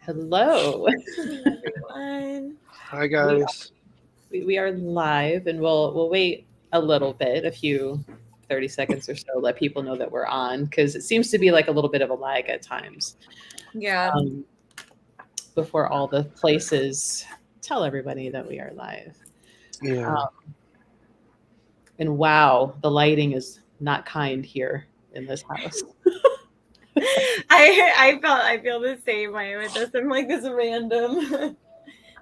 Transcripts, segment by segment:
Hello. Everyone. Hi We guys. we are live, and we'll wait a little bit, a few 30 seconds or so, let people know that we're on, because it seems to be like a little bit of a lag at times Yeah. um, before all the places tell everybody that we are live. Yeah. Um, and wow, the lighting is not kind here in this house. I feel the same way with this. I'm like this random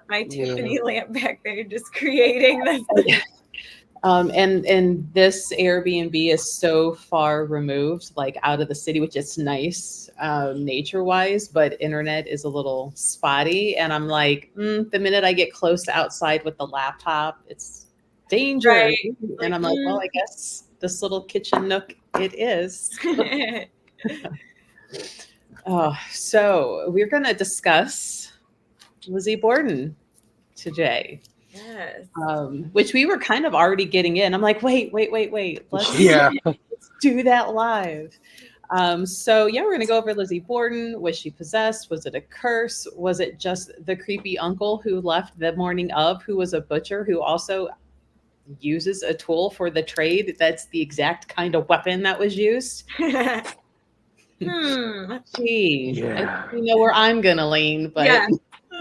my Yeah. Tiffany lamp back there just creating this. And this Airbnb is so far removed, like out of the city, which is nice, nature wise, but internet is a little spotty. And I'm like, the minute I get close to outside with the laptop, it's danger. Right. And Like, I'm like, well, I guess this little kitchen nook it is. So we're going to discuss Lizzie Borden today. yes. Which we were kind of already getting in. I'm like, wait. Let's Yeah. do that live. So yeah, we're gonna go over Lizzie Borden. Was she possessed? Was it a curse? Was it just the creepy uncle who left the morning of, who was a butcher, who also uses a tool for the trade? That's the exact kind of weapon that was used. Gee, I Yeah. think you know where I'm gonna lean, but Yeah.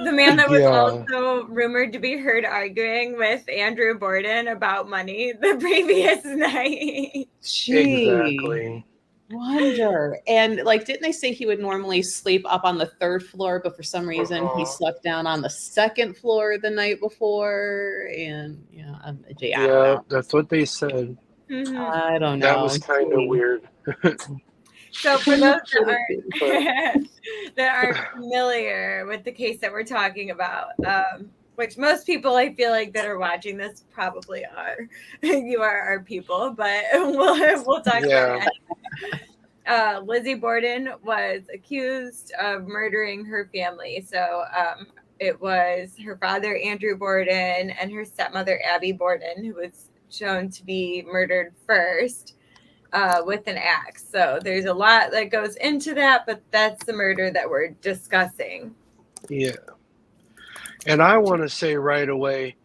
The man that was Yeah. also rumored to be heard arguing with Andrew Borden about money the previous night. gee. Exactly. Wonder. And like, didn't they say he would normally sleep up on the third floor, but for some reason he Uh-huh. slept down on the second floor the night before? And yeah, gee, I don't Yeah, know. that's what they said. Mhm. I don't That know. was kind of Gee. weird. So for those Could it be? that aren't familiar with the case that we're talking about, which most people I feel like that are watching this probably are, you are our people, but we'll talk Yeah. about it. Lizzie Borden was accused of murdering her family. So it was her father Andrew Borden and her stepmother Abby Borden who was shown to be murdered first. With an axe. So there's a lot that goes into that, but that's the murder that we're discussing. Yeah. And I want to say right away,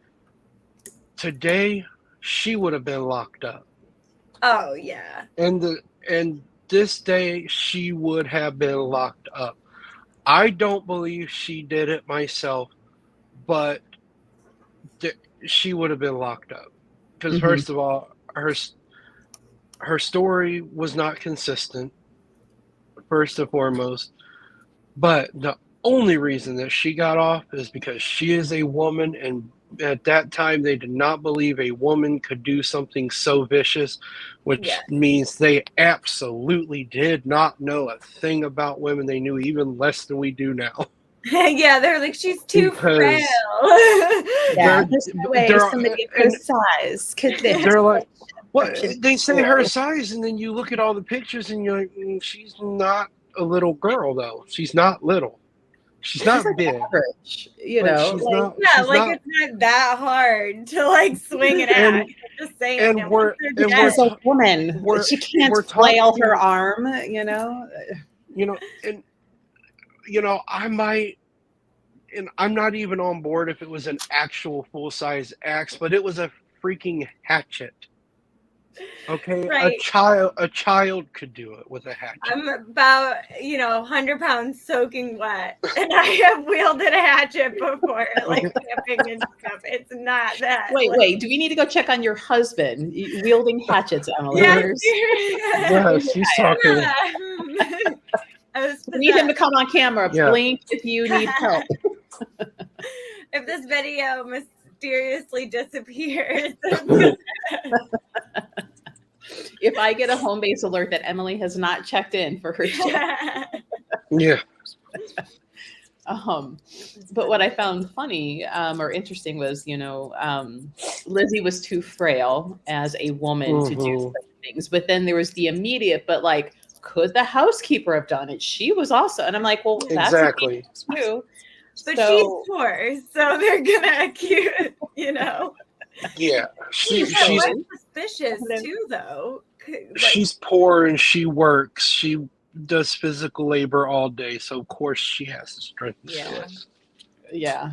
today she would have been locked up. Oh yeah. And this day she would have been locked up. I don't believe she did it myself, but she would have been locked up. Because Mhm. first of all, her story was not consistent, first and foremost. But the only reason that she got off is because she is a woman, and at that time they did not believe a woman could do something so vicious, which Yeah. means they absolutely did not know a thing about women. They knew even less than we do now. Yeah, they're like, she's too frail. Because Yeah, they're there's no way they're somebody of her and size could they're like, what such they say a her size, and then you look at all the pictures and you're like, she's not a little girl though. She's not little. She's She's not like big, average, but like Yeah, like it's not that hard to like swing an axe. I'm just saying. and we're she's a woman. we're She can't we're flail her talking, arm, and I might, and I'm not even on board if it was an actual full size axe, but it was a freaking hatchet. Okay, Right. a child could do it with a hatchet. I'm about 100 pounds soaking wet, and I have wielded a hatchet before, like camping and stuff. It's not that. Wait. Do we need to go check on your husband wielding hatchets, Emily? Yeah, she's talking. We need him to come on camera. Yeah. Blink if you need help. If this video mysteriously disappears. If I get a home base alert that Emily has not checked in for her shift. Yeah. But what I found funny or interesting was, Lizzie was too frail as a woman to do such things. But then there was the immediate, but like, could the housekeeper have done it? She was also, and I'm like, well, that's exactly too. But she's poor, so they're gonna accuse, Yeah, she's suspicious too, though. She's poor and she works. She does physical labor all day, so of course she has the strength to do Yeah. it. Yeah.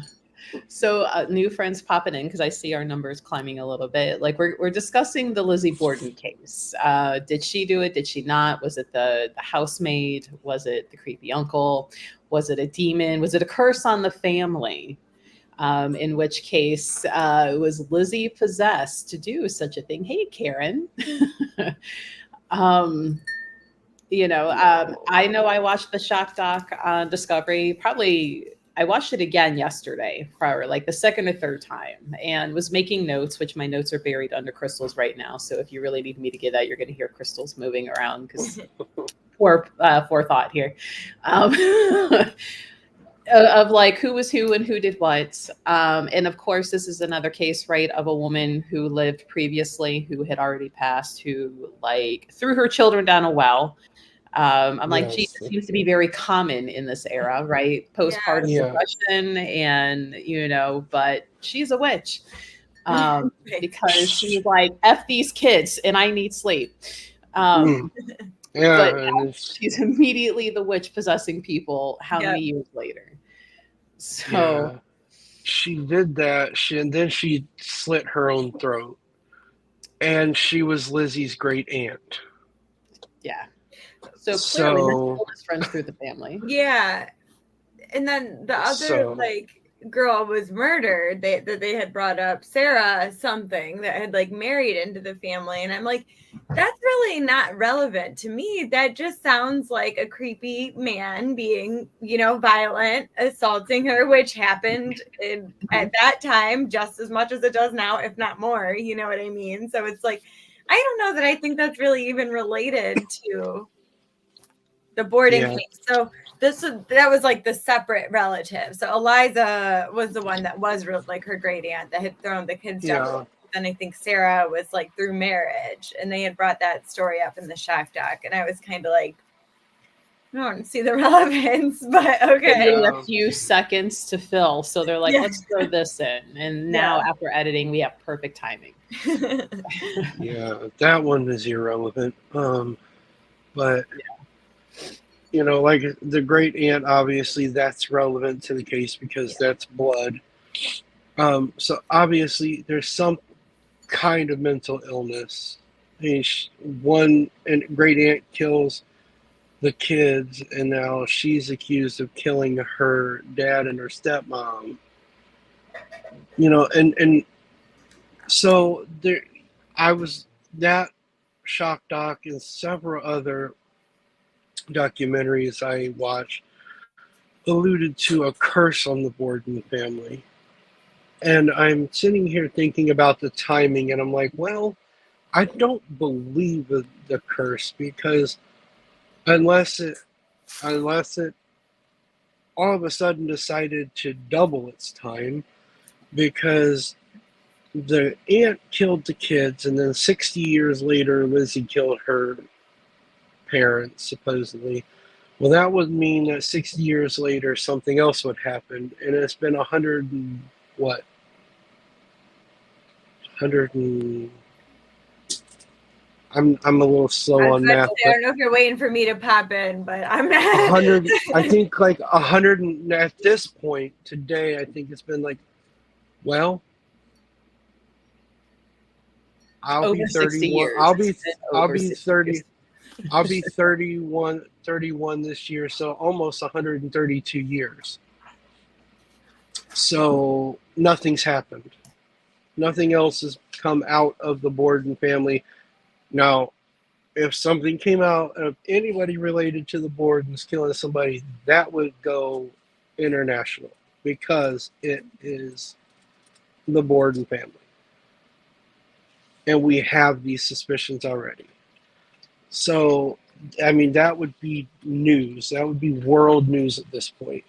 So new friends popping in because I see our numbers climbing a little bit. Like we're discussing the Lizzie Borden case. Did she do it? Did she not? Was it the housemaid? Was it the creepy uncle? Was it a demon? Was it a curse on the family? In which case, was Lizzie possessed to do such a thing? Hey, Karen. um, I know I watched the shock doc on Discovery. Probably I watched it again yesterday for like the second or third time and was making notes, which my notes are buried under crystals right now. So if you really need me to get that, you're going to hear crystals moving around because forethought here. Um, of like who was who and who did what. And of course, this is another case, right, of a woman who lived previously, who had already passed, who like threw her children down a well. I'm like, gee, Yes. this seems to be very common in this era, right? Postpartum Yeah. depression, and but she's a witch because she's like, "F these kids," and I need sleep. Yeah, But and it's she's immediately the witch possessing people. How Yep. many years later? So yeah. She did that. And then she slit her own throat. And she was Lizzie's great aunt. yeah. So clearly, this So illness runs through the family. Yeah. And then the other like girl was murdered that they had brought up, Sarah something, that had like married into the family. And I'm like, that's really not relevant to me. That just sounds like a creepy man being, violent, assaulting her, which happened at that time just as much as it does now, if not more. You know what I mean? So it's like, I don't know that I think that's really even related to the Borden case. So that was like the separate relative. So Eliza was the one that was like her great aunt that had thrown the kids down. Then I think Sarah was like through marriage, and they had brought that story up in the shock doc, and I was kind of like, I don't see the relevance, but okay. A few seconds to fill, so they're like, let's throw this in, and now after editing, we have perfect timing. Yeah, that one is irrelevant. But like the great aunt, obviously that's relevant to the case because that's blood. So obviously there's some kind of mental illness. I mean, one and great aunt kills the kids, and now she's accused of killing her dad and her stepmom. And so there, I was that shock doc and several other documentaries I watched alluded to a curse on the Borden family. And I'm sitting here thinking about the timing, and I'm like, well, I don't believe the curse because unless it all of a sudden decided to double its time, because the aunt killed the kids, and then 60 years later, Lizzie killed her parents, supposedly. Well, that would mean that 60 years later, something else would happen, and it's been 100 and what? 100 and I'm a little slow on math. I don't know if you're waiting for me to pop in, but I'm not. 100. I think like 100. And at this point today, I think it's been like, well, I'll be 31. I'll be 30. I'll be 31 this year, so almost 132 years. So nothing's happened. Nothing else has come out of the Borden family. Now, if something came out of anybody related to the Bordens killing somebody, that would go international because it is the Borden family. And we have these suspicions already. So, I mean, that would be news. That would be world news at this point.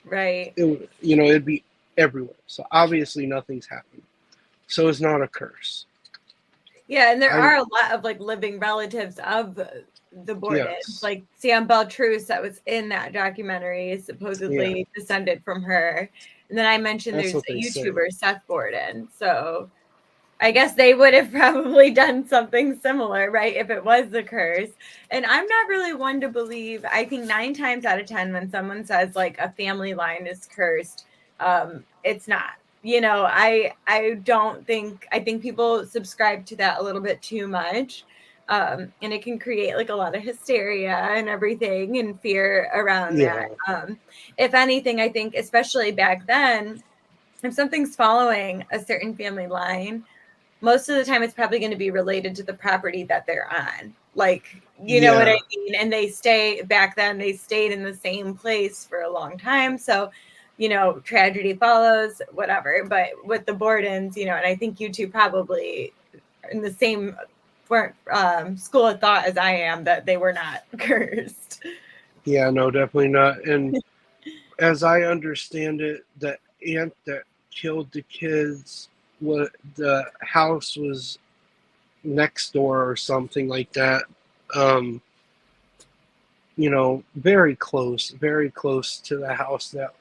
Right. It'd be everywhere. So obviously nothing's happened. So it's not a curse. Yeah, and there are a lot of like living relatives of the Bordens. Yes. Like Sam Beltruce, that was in that documentary, is supposedly descended from her. And then I mentioned there's a YouTuber, Seth Borden. So I guess they would have probably done something similar, right? If it was the curse. And I'm not really one to believe, I think 9 times out of 10, when someone says like a family line is cursed, it's not. I don't think, I think people subscribe to that a little bit too much. And it can create like a lot of hysteria and everything and fear around Yeah. that. If anything, I think, especially back then, if something's following a certain family line, most of the time it's probably going to be related to the property that they're on. Like, you know what I Yeah. mean? And they stay, back then they stayed in the same place for a long time. So, tragedy follows, whatever. But with the Bordens, and I think you two probably in the same school of thought as I am, that they were not cursed. Yeah, no, definitely not. And as I understand it, the aunt that killed the kids, what the house was next door or something like that. Very close to the house that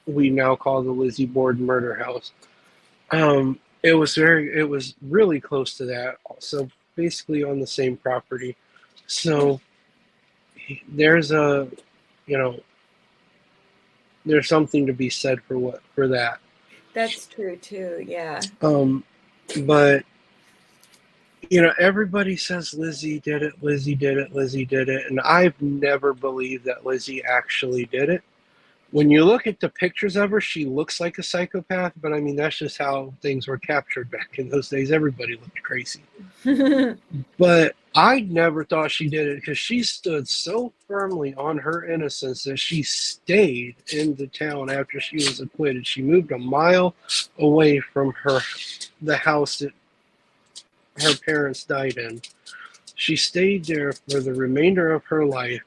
we now call the Lizzie Borden murder house. It was really close to that. So basically on the same property. So there's a, you know, there's something to be said for that. That's true too. Yeah. But everybody says Lizzie did it, Lizzie did it, Lizzie did it, and I've never believed that Lizzie actually did it. When you look at the pictures of her, she looks like a psychopath, but I mean, that's just how things were captured back in those days. Everybody looked crazy. But I never thought she did it because she stood so firmly on her innocence that she stayed in the town after she was acquitted. She moved a mile away from the house that her parents died in. She stayed there for the remainder of her life.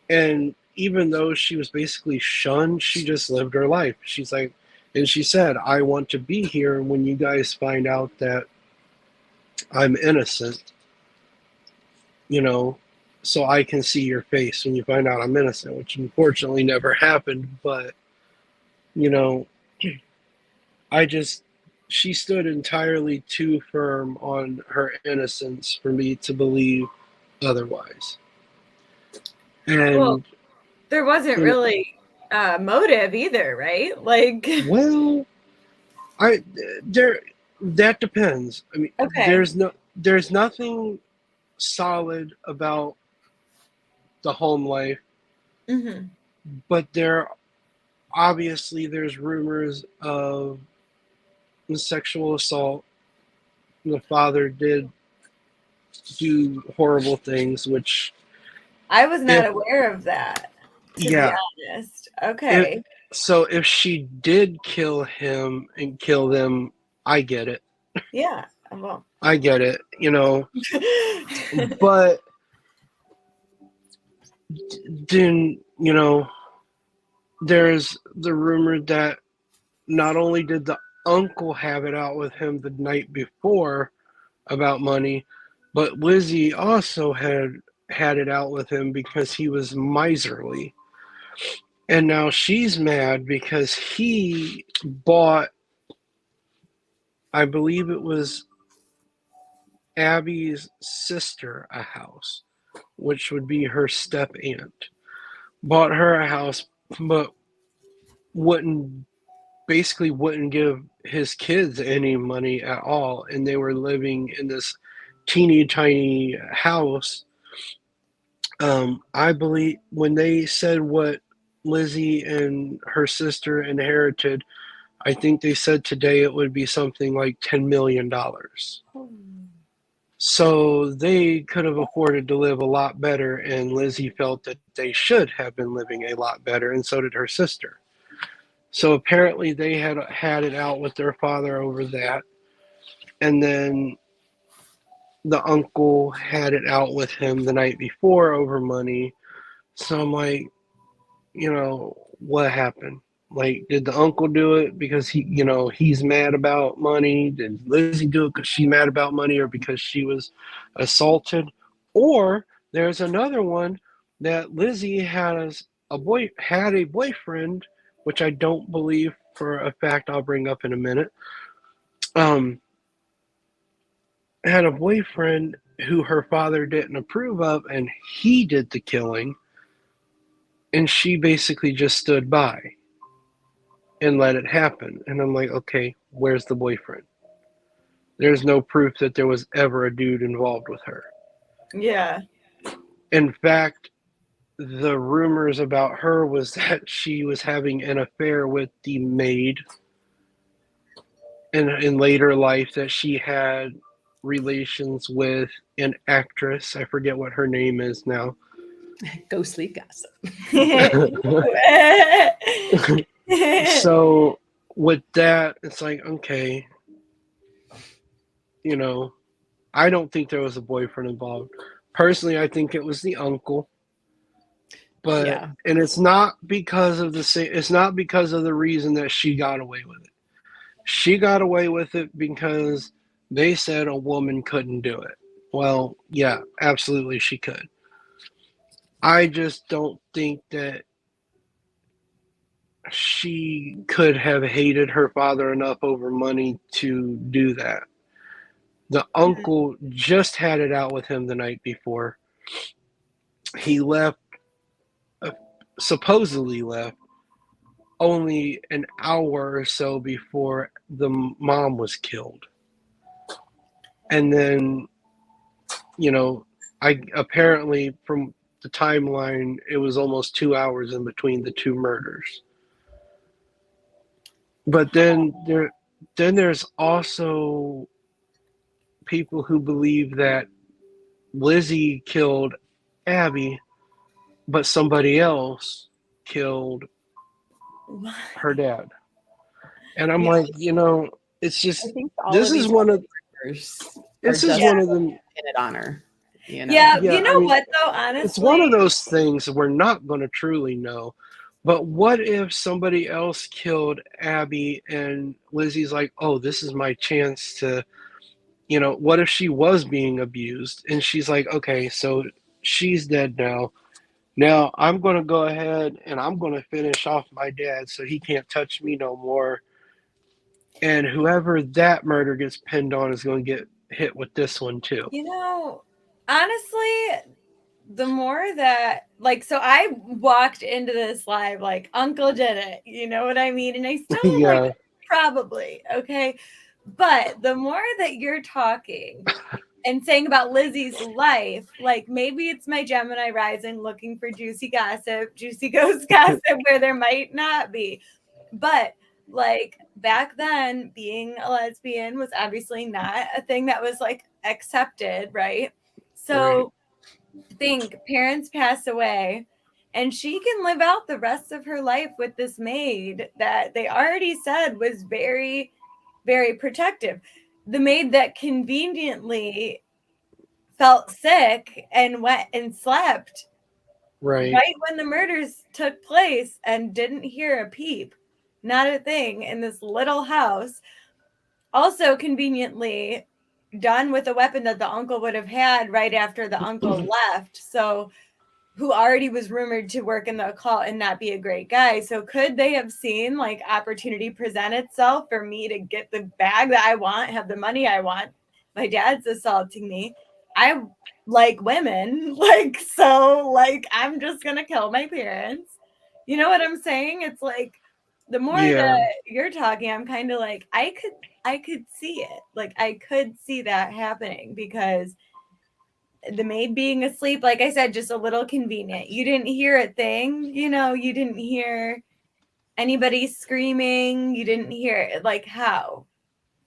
And even though she was basically shunned, she just lived her life. She's like, and she said, I want to be here when you guys find out that I'm innocent, so I can see your face when you find out I'm innocent, which unfortunately never happened. But, I just, she stood entirely too firm on her innocence for me to believe otherwise. And well, there wasn't really motive either, right? Like, well, that depends. I mean, okay. there's nothing solid about the home life, Mm-hmm. but there's rumors of sexual assault. The father did do horrible things, which I was not if aware of that, to be yeah, honest. Okay. if she did kill him and kill them, I get it. Yeah. Well. I get it, but then, there's the rumor that not only did the uncle have it out with him the night before about money, but Lizzie also had it out with him because he was miserly. And now she's mad because he bought, I believe it was Abby's sister, a house, which would be her step aunt. Bought her a house, but wouldn't give his kids any money at all, and they were living in this teeny tiny house. I believe when they said what Lizzie and her sister inherited, I think they said today it would be something like $10 million. So they could have afforded to live a lot better, and Lizzie felt that they should have been living a lot better, and so did her sister. So apparently they had it out with their father over that. And then the uncle had it out with him the night before over money. So I'm like, what happened? Like, did the uncle do it because he's mad about money? Did Lizzie do it because she's mad about money or because she was assaulted? Or there's another one that Lizzie had a boyfriend, which I don't believe for a fact I'll bring up in a minute. um, had a boyfriend who her father didn't approve of, and he did the killing, and she basically just stood by and let it happen. And I'm like, okay, where's the boyfriend? There's no proof that there was ever a dude involved with her. Yeah. In fact, the rumors about her was that she was having an affair with the maid, and in later life that she had relations with an actress. I forget what her name is now. Ghostly gossip. So with that, it's like, okay, you know, I don't think there was a boyfriend involved. Personally, I think it was the uncle. But Yeah. and it's not because of it's not because of the reason that she got away with it. She got away with it because they said a woman couldn't do it. Well, yeah, absolutely she could. I just don't think that she could have hated her father enough over money to do that. The uncle just had it out with him the night before. He left, supposedly left, only an hour or so before the mom was killed. And then, I apparently from the timeline, it was almost 2 hours in between the two murders. But then there's also people who believe that Lizzie killed Abby, but somebody else killed her dad. And I'm Yeah. like, it's just I think all this of is these one of murders are this is just one of them. pin it on her. Yeah, Yeah, you I know mean, what though, it's one of honestly, those things we're not going to truly know. But what if somebody else killed Abby and Lizzie's like, oh, this is my chance to, what if she was being abused and she's like, okay, so she's dead now. Now I'm going to go ahead and I'm going to finish off my dad so he can't touch me no more. And whoever that murder gets pinned on is going to get hit with this one too. honestly, the more that so I walked into this live like uncle did it, you know what I mean? And I still am like, Yeah. probably, okay. But the more that you're talking and saying about Lizzie's life, like maybe it's my Gemini rising looking for juicy gossip, juicy ghost gossip where there might not be. But like back then, being a lesbian was obviously not a thing that was like accepted, right? So think parents pass away and she can live out the rest of her life with this maid that they already said was very, very protective. The maid that conveniently felt sick and went and slept Right. right when the murders took place and didn't hear a peep, not a thing in this little house. Also conveniently done with a weapon that the uncle would have had right after the uncle left. So who already was rumored to work in the occult and not be a great guy. So could they have seen like opportunity present itself for me to get the bag that I want, have the money I want? My dad's assaulting me. I like women, so I'm just gonna kill my parents. You know what I'm saying? It's like the more Yeah. that you're talking, I'm kind of like I could see it. Like I could see that happening because the maid being asleep, like I said, just a little convenient. You didn't hear a thing, you didn't hear anybody screaming. You didn't hear it. Like how?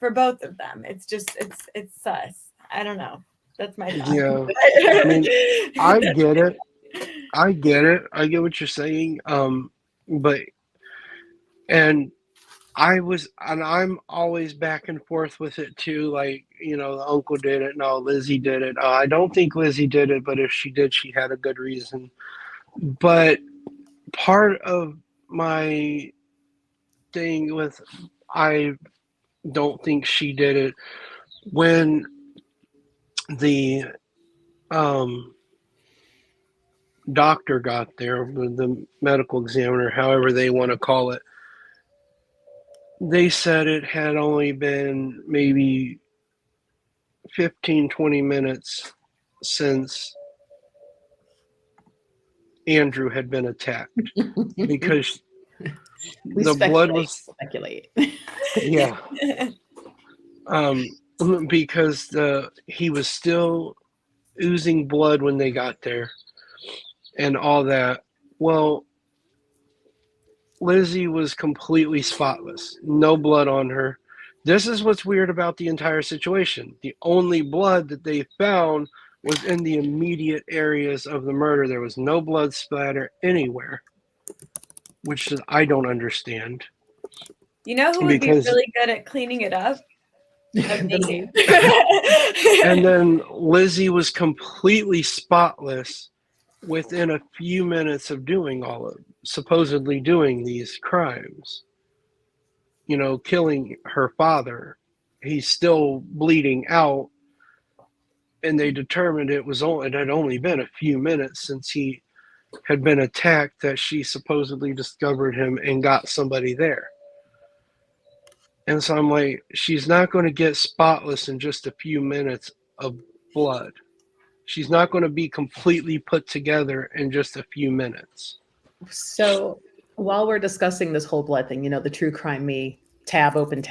For both of them. It's just it's sus. I don't know. That's my thought. Yeah. I mean, I get it. I get it. I get what you're saying. But and I'm always back and forth with it too. Like, the uncle did it. No, Lizzie did it. I don't think Lizzie did it, but if she did, she had a good reason. But part of my thing with I don't think she did it when the um doctor got there, the medical examiner, however they want to call it, they said it had only been maybe 15, 20 minutes since Andrew had been attacked because We the blood was, speculate. yeah, because he was still oozing blood when they got there and all that. Well, Lizzie was completely spotless, no blood on her. This is what's weird about the entire situation. The only blood that they found was in the immediate areas of the murder. There was no blood splatter anywhere, which I don't understand. You know who would be Because, really good at cleaning it up? Me. and then Lizzie was completely spotless within a few minutes of supposedly doing these crimes. You know, killing her father. He's still bleeding out, and they determined it had only been a few minutes since he had been attacked that she supposedly discovered him and got somebody there. And so I'm like, she's not going to get spotless in just a few minutes of blood. She's not going to be completely put together in just a few minutes. So while we're discussing this whole blood thing, the True Crime Me, tab open.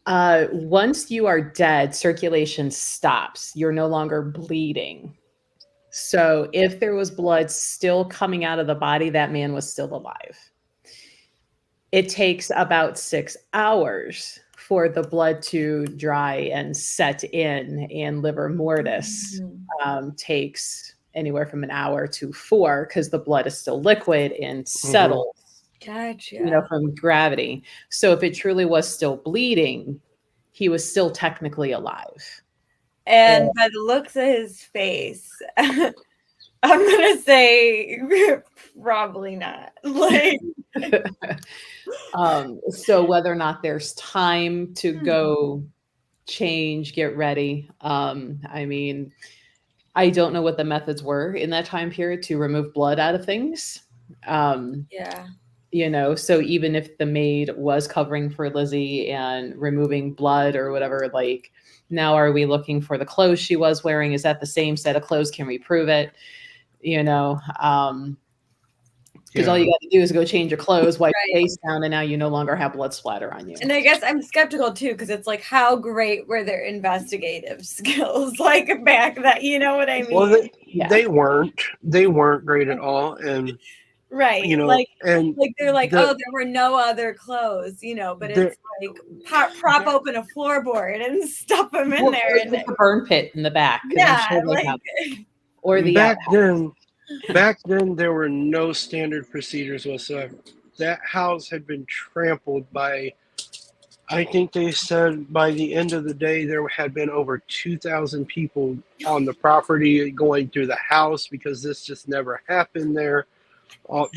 Once you are dead, circulation stops. You're no longer bleeding. So if there was blood still coming out of the body, that man was still alive. It takes about 6 hours for the blood to dry and set in, and livor mortis takes anywhere from an hour to 4 because the blood is still liquid and settled. Gotcha. From gravity. So if it truly was still bleeding, he was still technically alive. And by the looks of his face, I'm gonna say probably not. So whether or not there's time to go change, get ready. I mean, I don't know what the methods were in that time period to remove blood out of things. Yeah. So even if the maid was covering for Lizzie and removing blood or whatever, like, now are we looking for the clothes she was wearing? Is that the same set of clothes? Can we prove it? Because all you got to do is go change your clothes, wipe your face down, and now you no longer have blood splatter on you. And I guess I'm skeptical too, because it's like, how great were their investigative skills back that, you know what I mean? Well, they weren't great at all, and right, and they're like, oh, there were no other clothes, but it's like prop open a floorboard and stuff them in there, and the burn pit in the back. Yeah, or the back then there were no standard procedures whatsoever. That house had been trampled by, I think they said by the end of the day there had been over 2,000 people on the property going through the house because this just never happened there.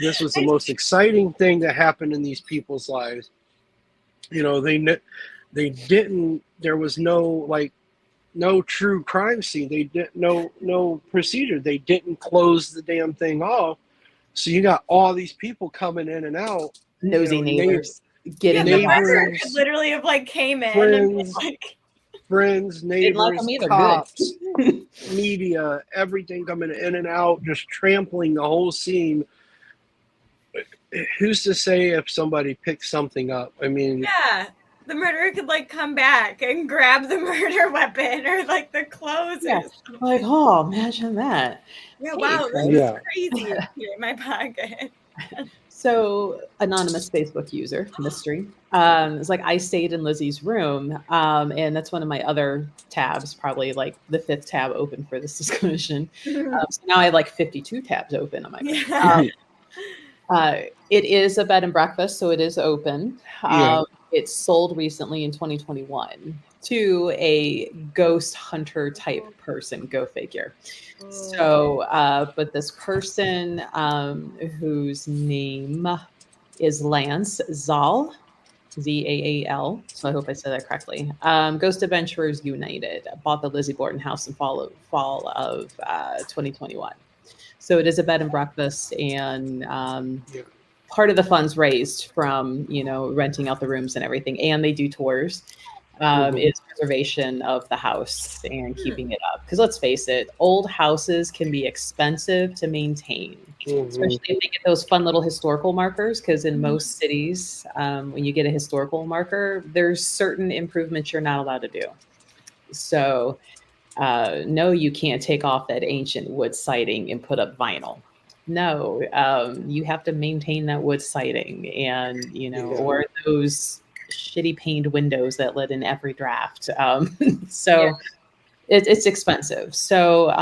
This was the most exciting thing that happened in these people's lives. They didn't. There was no true crime scene. They didn't no procedure. They didn't close the damn thing off. So you got all these people coming in and out. Nosy neighbors. Getting neighbors could literally have came in friends, neighbors, cops, media, everything coming in and out, just trampling the whole scene. Who's to say if somebody picks something up? I mean, the murderer could come back and grab the murder weapon or the clothes. Yeah. Oh, imagine that. Yeah, wow, this is crazy here in my pocket. So, anonymous Facebook user, mystery. It's like, I stayed in Lizzie's room, and that's one of my other tabs, probably the 5th tab open for this discussion. So now I have 52 tabs open on my phone. It is a bed and breakfast, so it is open. It sold recently in 2021 to a ghost hunter type person. Go figure. So, but this person, whose name is Lance Zaal, Zaal. So I hope I said that correctly. Ghost Adventurers United bought the Lizzie Borden house in fall of 2021. So it is a bed and breakfast, and part of the funds raised from, you know, renting out the rooms and everything, and they do tours, is preservation of the house and keeping it up. Because let's face it, old houses can be expensive to maintain, especially if they get those fun little historical markers. Because in most cities, when you get a historical marker, there's certain improvements you're not allowed to do. So, no, you can't take off that ancient wood siding and put up vinyl. No, you have to maintain that wood siding, and you know, or those shitty paned windows that let in every draft. So it's expensive. So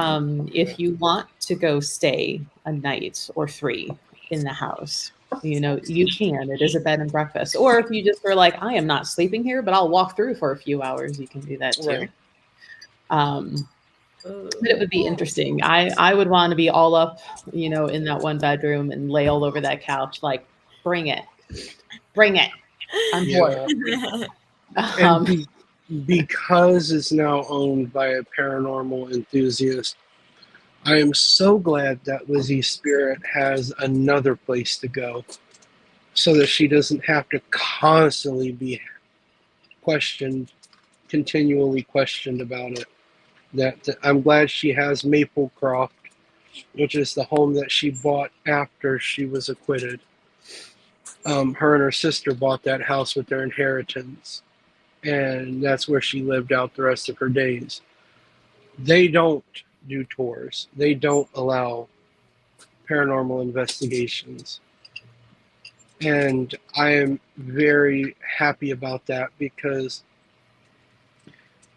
if you want to go stay a night or three in the house, you know, you can. It is a bed and breakfast. Or if you just were like, I am not sleeping here, but I'll walk through for a few hours, you can do that too. Right. But it would be interesting. I would want to be all up, you know, in that one bedroom and lay all over that couch, like, bring it, bring it. I'm bored. And because it's now owned by a paranormal enthusiast, I am so glad that Lizzie's spirit has another place to go, so that she doesn't have to constantly be continually questioned about it. That I'm glad she has Maplecroft, which is the home that she bought after she was acquitted. Her and her sister bought that house with their inheritance, and that's where she lived out the rest of her days. They don't do tours. They don't allow paranormal investigations. And I am very happy about that, because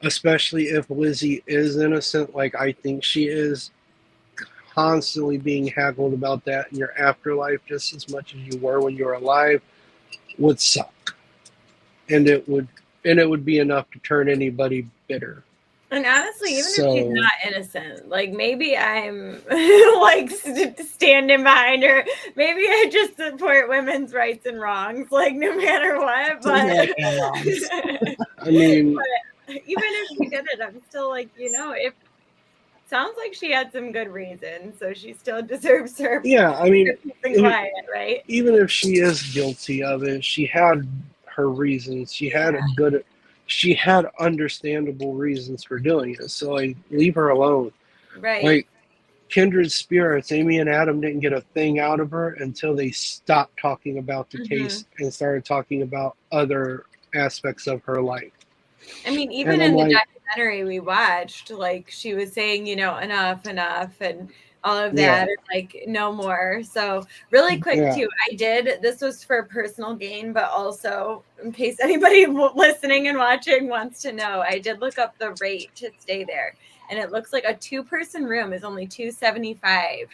especially if Lizzie is innocent, like I think she is, constantly being haggled about that in your afterlife just as much as you were when you were alive would suck. And it would be enough to turn anybody bitter. And honestly, even if she's not innocent, like maybe I'm like standing behind her. Maybe I just support women's rights and wrongs, like no matter what. But I mean, but even if she did it, I'm still like, you know, if sounds like she had some good reason, so she still deserves her. Yeah, I mean, quiet, right? Even if she is guilty of it, she had her reasons. She had understandable reasons for doing it. So like, leave her alone. Right. Like, kindred spirits, Amy and Adam didn't get a thing out of her until they stopped talking about the case and started talking about other aspects of her life. I mean, even in the documentary we watched, like, she was saying, you know, enough, and all of that, and like, no more. So really quick too, this was for personal gain, but also in case anybody listening and watching wants to know, I did look up the rate to stay there, and it looks like a 2-person room is only $275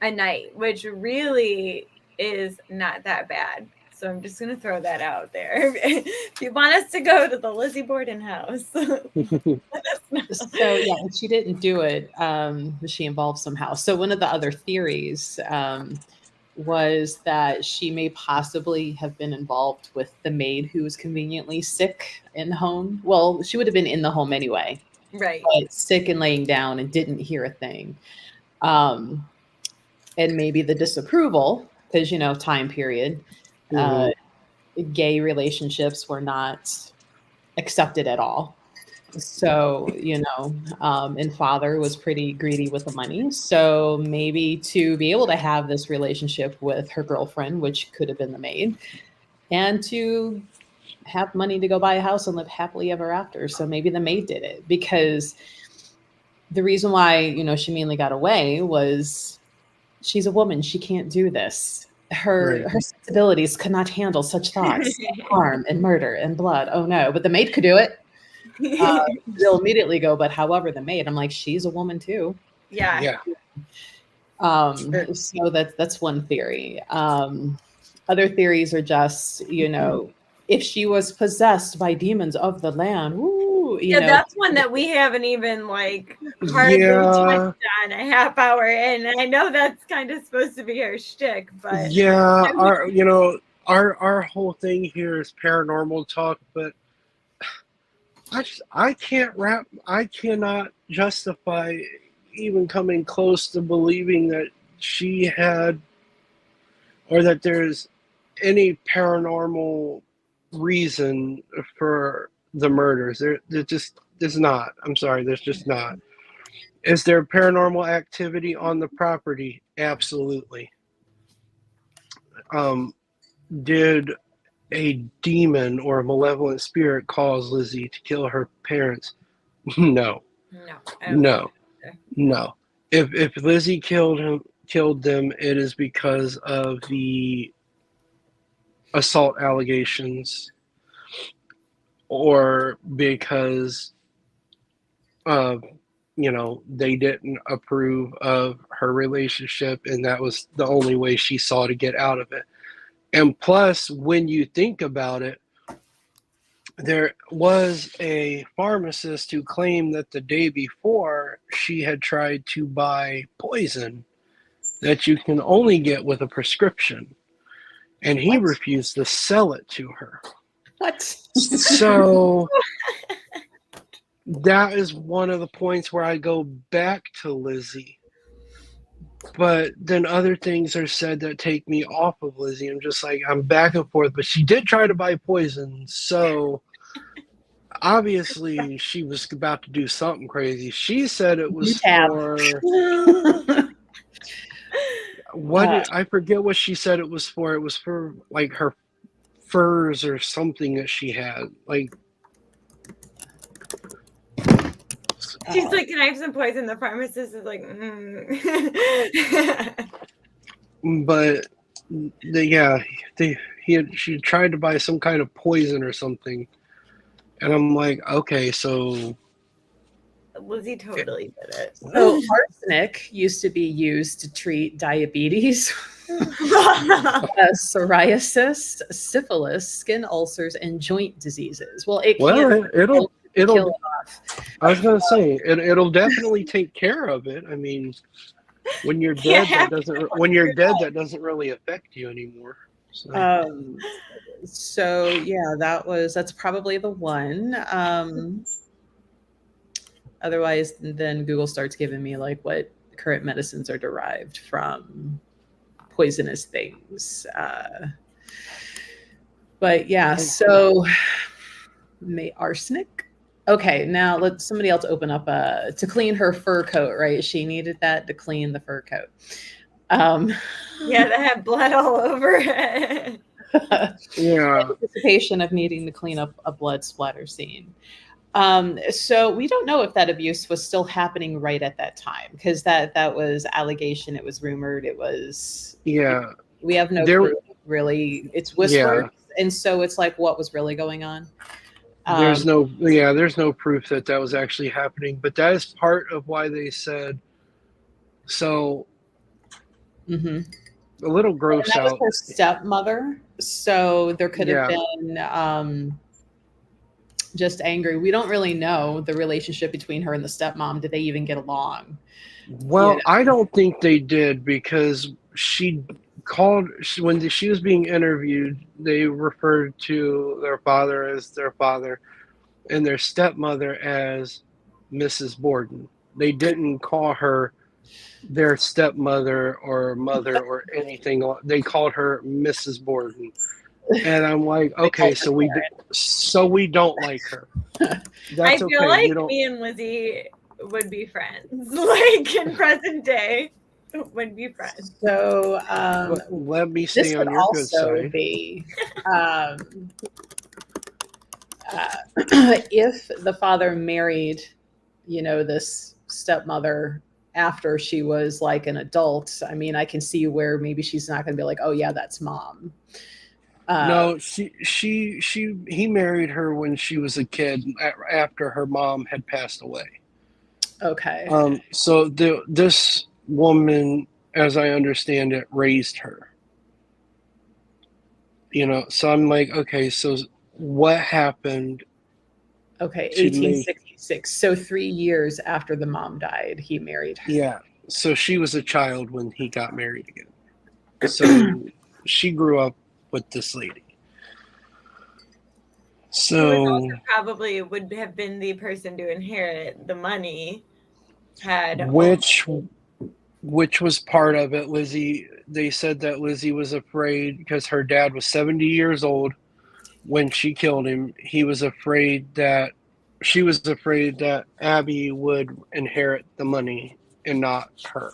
a night, which really is not that bad. So I'm just going to throw that out there. If you want us to go to the Lizzie Borden house, let us know. So yeah, she didn't do it. She involved somehow. So one of the other theories was that she may possibly have been involved with the maid who was conveniently sick in the home. Well, she would have been in the home anyway. Right. But sick and laying down and didn't hear a thing. And maybe the disapproval, because, you know, time period. Gay relationships were not accepted at all. So, you know, and father was pretty greedy with the money. So maybe to be able to have this relationship with her girlfriend, which could have been the maid, and to have money to go buy a house and live happily ever after. So maybe the maid did it, because the reason why, you know, she mainly got away was she's a woman. She can't do this. Her sensibilities could not handle such thoughts, harm and murder and blood. Oh no, but the maid could do it. They'll immediately go, but however, the maid, I'm like, she's a woman too. Yeah. So that's one theory. Other theories are just, you know, if she was possessed by demons of the land, you know, that's one that we haven't even like hardly touched on a half hour in. And I know that's kind of supposed to be her shtick, but our whole thing here is paranormal talk, but I cannot justify even coming close to believing that she had or that there's any paranormal reason for the murders. There just there's not. I'm sorry, there's just not. Is there paranormal activity on the property? Absolutely. Um, did a demon or a malevolent spirit cause Lizzie to kill her parents? No, No, I don't think no, no. If Lizzie killed them, it is because of the assault allegations, or because of they didn't approve of her relationship, and that was the only way she saw to get out of it. And plus, when you think about it, there was a pharmacist who claimed that the day before she had tried to buy poison that you can only get with a prescription, and he What? refused to sell it to her. What? So that is one of the points where I go back to Lizzie. But then other things are said that take me off of Lizzie. I'm just like, I'm back and forth. But she did try to buy poison, so obviously she was about to do something crazy. She said it was for I forget what she said it was for. It was for like her furs or something that she had. Like, She's like, can I have some poison? The pharmacist is like, but she tried to buy some kind of poison or something, and I'm like, okay, so Lizzie totally did it. So arsenic used to be used to treat diabetes, psoriasis, syphilis, skin ulcers, and joint diseases. Well, it'll kill it off. I was gonna say it'll definitely take care of it. I mean, when you're dead, that doesn't really affect you anymore. So yeah, that's probably the one. Otherwise, then Google starts giving me like what current medicines are derived from poisonous things. But yeah, so arsenic. Okay, now let somebody else open up to clean her fur coat, right? She needed that to clean the fur coat. Yeah, that had blood all over it. Yeah. Anticipation of needing to clean up a blood splatter scene. So we don't know if that abuse was still happening right at that time, because that was allegation. It was rumored. It was, we have no proof, really. It's whispered. And so it's like, what was really going on? There's no proof that was actually happening, but that is part of why they said so. Mm-hmm. A little gross and that out. was her stepmother, so there could have been just angry. We don't really know the relationship between her and the stepmom. Did they even get along? Well, I don't think they did, because when she was being interviewed, they referred to their father as their father and their stepmother as Mrs. Borden. They didn't call her their stepmother or mother or anything. They called her Mrs. Borden. And I'm like, okay, so we don't like her. I feel like me and Lizzie would be friends, like in present day, would be friends. So let me stay on your good side. Be, if the father married, this stepmother after she was like an adult, I mean, I can see where maybe she's not going to be like, oh yeah, that's mom. No, he married her when she was a kid, after her mom had passed away. Okay. So this woman, as I understand it, raised her. So I'm like, okay, so what happened? Okay, 1866. So 3 years after the mom died, he married her. Yeah. So she was a child when he got married again. So she grew up with this lady. So probably would have been the person to inherit the money. which was part of it. They said that Lizzie was afraid because her dad was 70 years old when she killed him. She was afraid that Abby would inherit the money and not her.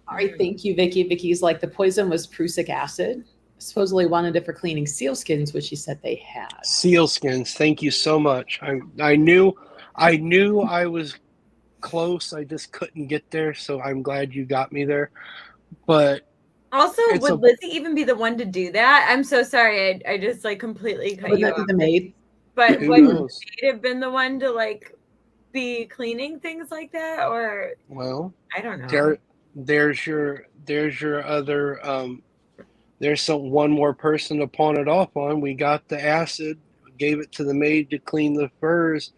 All right, thank you, Vicky. Vicky's like, the poison was prussic acid. Supposedly wanted it for cleaning sealskins, which she said they had. Sealskins, thank you so much. I knew I was close. I just couldn't get there, so I'm glad you got me there. But also, would Lizzie even be the one to do that? I'm so sorry. I just like completely cut you off. The maid? But would the maid have been the one to like be cleaning things like that? Or I don't know. There's your other there's one more person to pawn it off on. We got the acid, gave it to the maid to clean the furs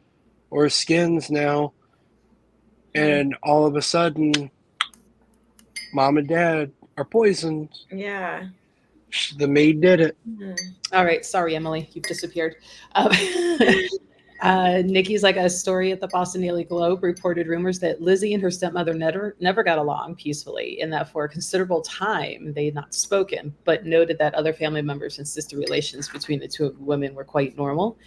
or skins now, and all of a sudden, mom and dad are poisoned. Yeah. The maid did it. Mm-hmm. All right. Sorry, Emily. You've disappeared. Nikki's like, a story at the Boston Daily Globe reported rumors that Lizzie and her stepmother never got along peacefully, and that for a considerable time they had not spoken, but noted that other family members insisted relations between the two women were quite normal.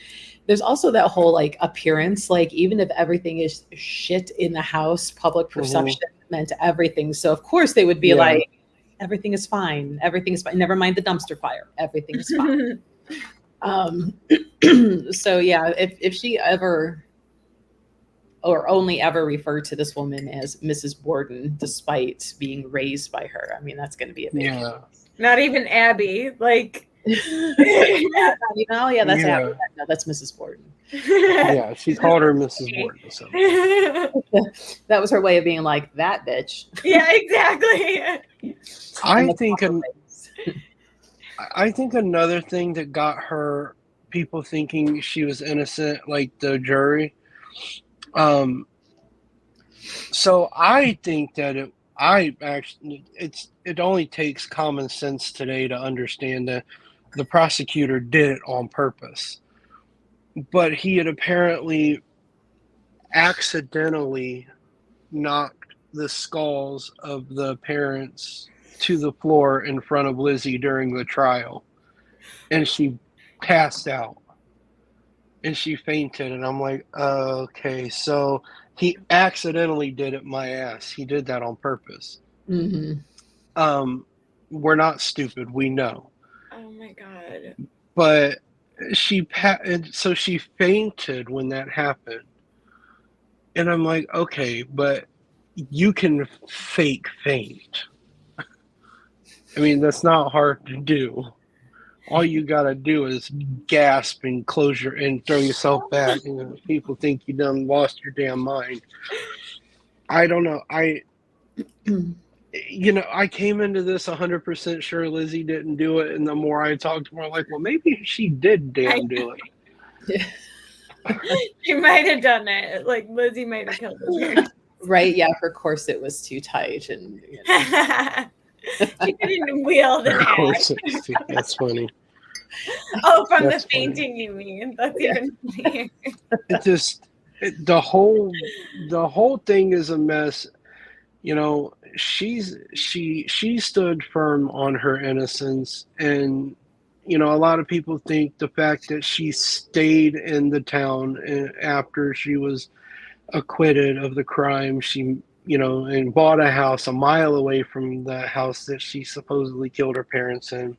There's also that whole like appearance, like even if everything is shit in the house, public perception meant everything. So of course they would be like, everything is fine. Everything is fine. Never mind the dumpster fire. Everything is fine. So yeah, if she ever or only ever referred to this woman as Mrs. Borden, despite being raised by her, I mean, that's going to be a big deal. Not even Abby, like. Oh yeah, that's Abby. No, that's Mrs. Borden. Yeah, she called her Mrs. Borden. So. That was her way of being like, that bitch. Yeah, exactly. I think another thing that got her people thinking she was innocent, like the jury. So I think that it only takes common sense today to understand that the prosecutor did it on purpose. But he had apparently accidentally knocked the skulls of the parents to the floor in front of Lizzie during the trial, and she passed out and she fainted, and I'm like, okay, so he accidentally did it my ass. He did that on purpose. Mm-hmm. We're not stupid, we know. Oh my god. But she fainted when that happened, and I'm like, okay, but you can fake faint. I mean, that's not hard to do. All you gotta do is gasp and and throw yourself back. You know, people think you done lost your damn mind. I don't know. I came into this 100% sure Lizzie didn't do it, and the more I talked to her, like, well, maybe she did do it. She might have done it. Like Lizzie might have killed her. Right? Yeah. Her corset was too tight, and she couldn't wield an axe. That's funny. Oh, from the fainting, you mean? That's even funnier. The whole thing is a mess. You know, she stood firm on her innocence, and you know, a lot of people think the fact that she stayed in the town after she was acquitted of the crime, she, you know, and bought a house a mile away from the house that she supposedly killed her parents in,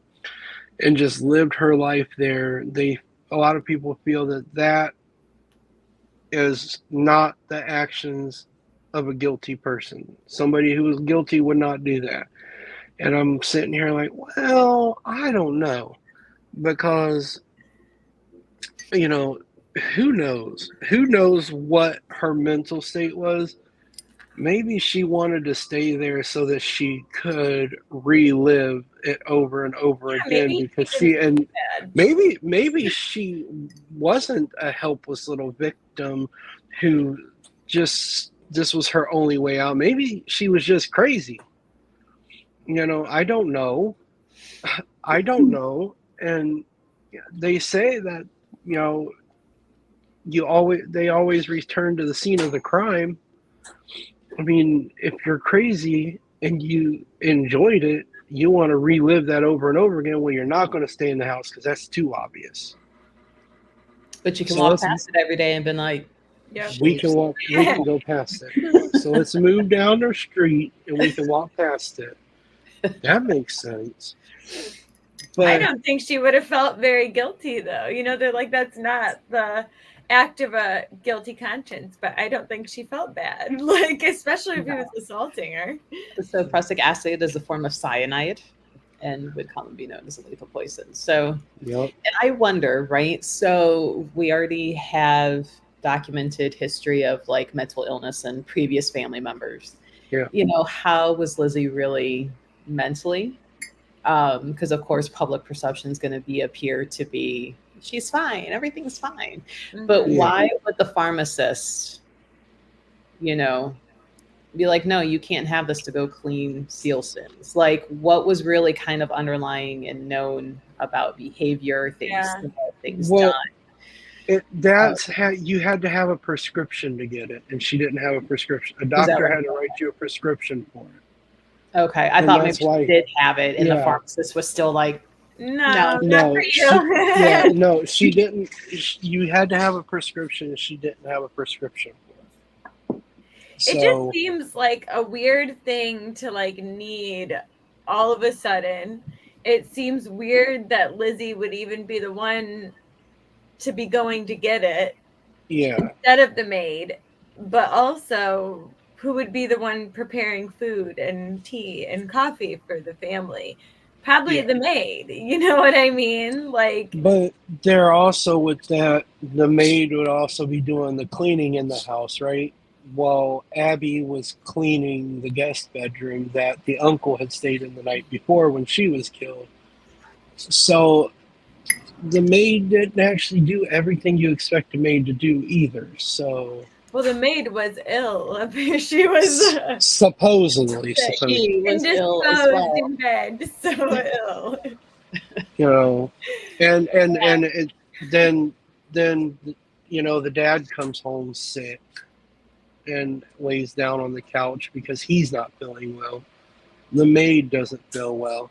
and just lived her life there. A lot of people feel that is not the actions of a guilty person. Somebody who was guilty would not do that. And I'm sitting here like, well, I don't know, because, you know, who knows what her mental state was. Maybe she wanted to stay there so that she could relive it over and over again, because maybe she wasn't a helpless little victim who this was her only way out. Maybe she was just crazy. You know, I don't know. And they say that, you know, they always return to the scene of the crime. I mean, if you're crazy and you enjoyed it, you want to relive that over and over again. Well, you're not going to stay in the house because that's too obvious. But you can So walk past it every day and been like, Yep. we can go past it. So let's move down the street and we can walk past it. That makes sense. But I don't think she would have felt very guilty, though. They're like, that's not the act of a guilty conscience, but I don't think she felt bad, like, especially if he was assaulting her. So prussic acid is a form of cyanide and would commonly be known as a lethal poison. So, yep. And I wonder, right? So we already have documented history of like mental illness and previous family members. Yeah. How was Lizzie really mentally? Because of course public perception is going to appear to be she's fine, everything's fine. But why would the pharmacist be like, no, you can't have this to go clean seal sins? Like, what was really kind of underlying and known about behavior, things done? You had to have a prescription to get it, and she didn't have a prescription. A doctor had to write you a prescription for it. Okay, I thought maybe she did have it, and the pharmacist was still like, no, not for you. She didn't. You had to have a prescription, and she didn't have a prescription for it. So, it just seems like a weird thing to like need all of a sudden. It seems weird that Lizzie would even be the one to be going to get it, instead of the maid. But also, who would be the one preparing food and tea and coffee for the family? Probably the maid. You know what I mean? Like, but there also with that, the maid would also be doing the cleaning in the house, right? While Abby was cleaning the guest bedroom that the uncle had stayed in the night before when she was killed. So the maid didn't actually do everything you expect a maid to do either. So, well, the maid was ill. She was supposedly she was ill as well. In bed, so ill. And then the dad comes home sick and lays down on the couch because he's not feeling well. The maid doesn't feel well.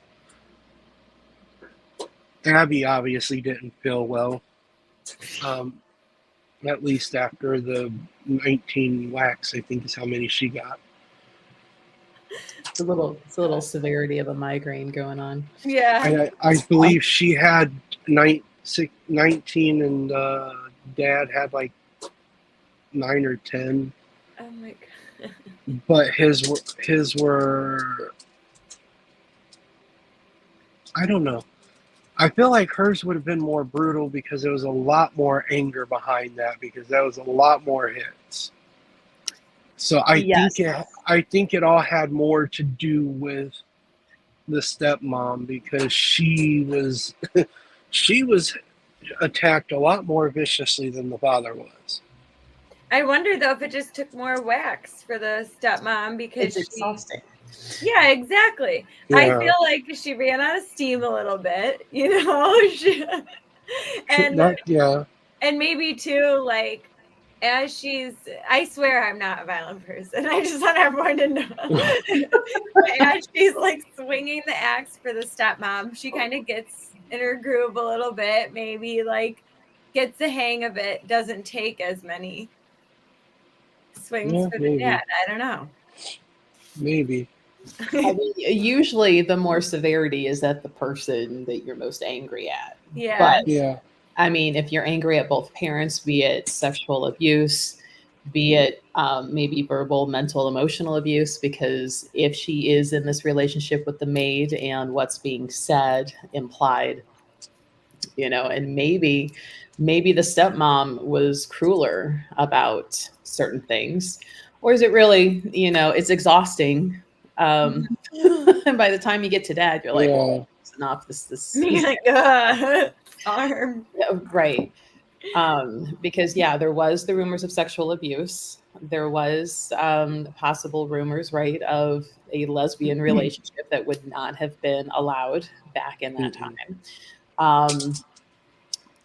Abby obviously didn't feel well, at least after the 19 whacks, I think is how many she got. It's a little severity of a migraine going on. Yeah. I believe she had 19 and Dad had like 9 or 10. Oh my God. But his were, I don't know. I feel like hers would have been more brutal because there was a lot more anger behind that, because that was a lot more hits. So I think it all had more to do with the stepmom, because she was attacked a lot more viciously than the father was. I wonder though if it just took more whacks for the stepmom, because it's exhausting. Yeah, exactly. Yeah. I feel like she ran out of steam a little bit, and maybe too, like, as I swear I'm not a violent person. I just want everyone to know. As she's like swinging the axe for the stepmom, she kind of gets in her groove a little bit, maybe like gets the hang of it, doesn't take as many swings for the dad. I don't know. Maybe. I mean, usually the more severity is at the person that you're most angry at. Yeah. But I mean, if you're angry at both parents, be it sexual abuse, be it maybe verbal, mental, emotional abuse, because if she is in this relationship with the maid and what's being said, implied, and maybe the stepmom was crueler about certain things, or is it really, it's exhausting. And by the time you get to dad, you're like, well, it's enough. This arm. Right. Because there was the rumors of sexual abuse. There was possible rumors, right, of a lesbian relationship that would not have been allowed back in that time.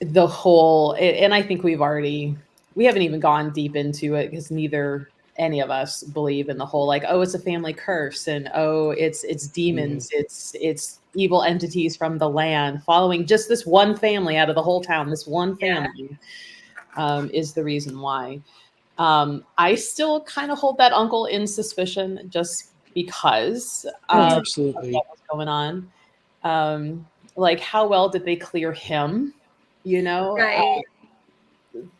The whole, and I think we haven't even gone deep into it, because neither any of us believe in the whole like, oh, it's a family curse, and oh, it's demons, it's evil entities from the land following just this one family out of the whole town. This one family is the reason why. I still kind of hold that uncle in suspicion just because of Absolutely. what was going on. Like, how well did they clear him? You know, Right.